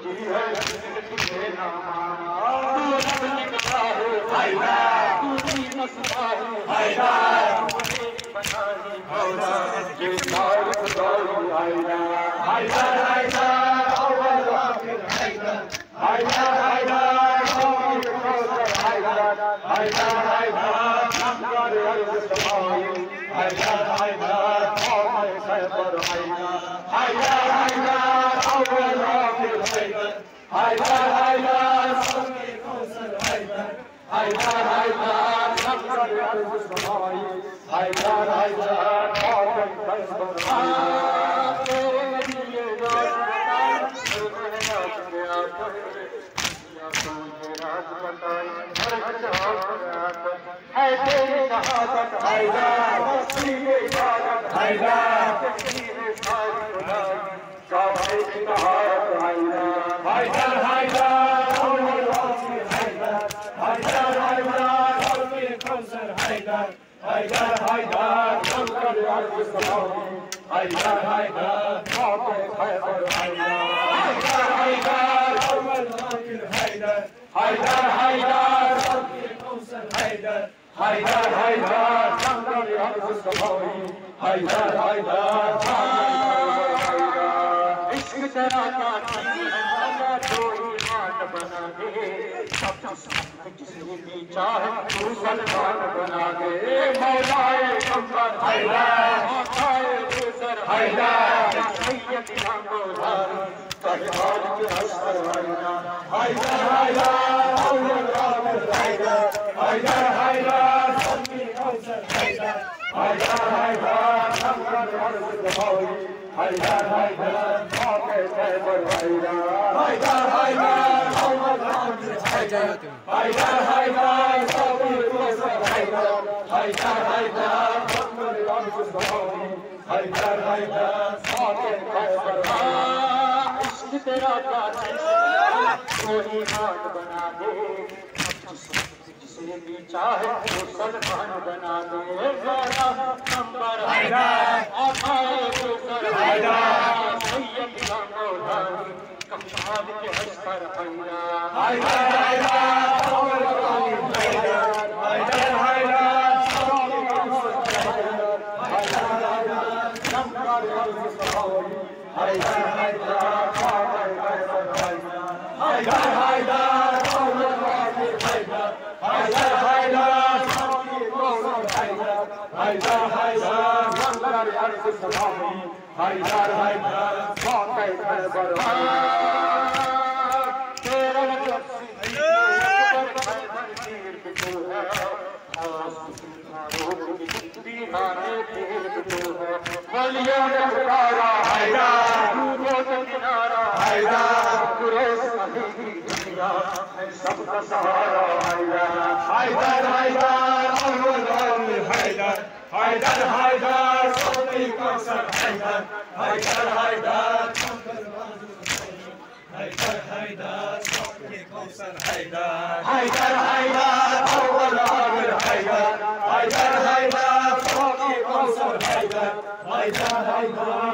सच्ची है तुझे ना माना तू निकला है हैदर तू भी मसला है हैदर तूने बनाई मौला ये सार खुदाई हैदर हैदर हैदर अव्वल आखिर हैदर हैदर हैदर कौमी कौसर हैदर हैदर हैदर नमकार अर्ज़ समाई हैदर हैदर कौमे खैबर हैदर हैदर हैदर अव्वल आखिर हैदर हैदर हैदर कौमी कौसर हैदर हैदर हैदर नमकार अर्ज़ समाई हैदर हैदर कौमे खैबर है तेरी शहादत हैदर वसीले इबादत हैदर तकदीर सारी खुदाई काबे की तहारत हैदर हैदर हैदर अव्वल आखिर हैदर हैदर हैदर कौमे कौसर हैदर हैदर हैदर नमकर अर्ज़ समाई हैदर हैदर कौमे खैबर हैदर हैदर अव्वल आखिर हैदर हैदर हैदर कौमे कौसर हैदर हैदर हैदर नमकर अर्ज़ समाई हैदर हैदर इश्क तेरा का जो ईमान बना दे सब जिसने भी चाहे तू सलमान बना दे मौलाए कमर हैदर मौलाए दूसर हैदर सैयद मौला कहवार के हस्तर हैदर हैदर अव्वल आखिर हैदर हैदर हैदर कौमी कौसर हैदर हैदर हैदर नमकर अर्ज़ समाई हैदर हैदर कौमे खैबर हैदर हैदर हैदर अव्वल आखिर हैदर हैदर हैदर कौमी कौसर हैदर हैदर हैदर नमकर अर्ज़ समाई हैदर हैदर कौमे खैबर इश्क तेरा का कोई हाथ बना दे जिसने भी चाहे वो सलमान बना दे मौला नंबर हैदर आखाए दूसर हैदर सैयद मौला कमाल के हस्तर हैदर हैदर हैदर अव्वल आखिर हैदर हैदर हैदर कौमे कौसर हैदर हैदर हैदर नमकर अर्ज़ समाई हैदर हैदर कौमे खैबर हैदर हैदर अव्वल आखिर हैदर हैदर हैदर कौमी कौसर हैदर हैदर हैदर नमकर अर्ज़ समाई हैदर हैदर कौमे खैबर तेरा दीवाने पीर तू है वलियों ने पुकारा हैदर दूरों से किनारा हैदर कुरैश की दुनिया है सबका सहारा हैदर हैदर हैदर अव्वल आखिर हैदर हैदर हैदर कौमी कौसर हैदर हैदर हैदर हैदर हैदर कौमे कौसर हैदर हैदर हैदर अव्वल आखिर हैदर हैदर हैदर कौमे कौसर हैदर हैदर हैदर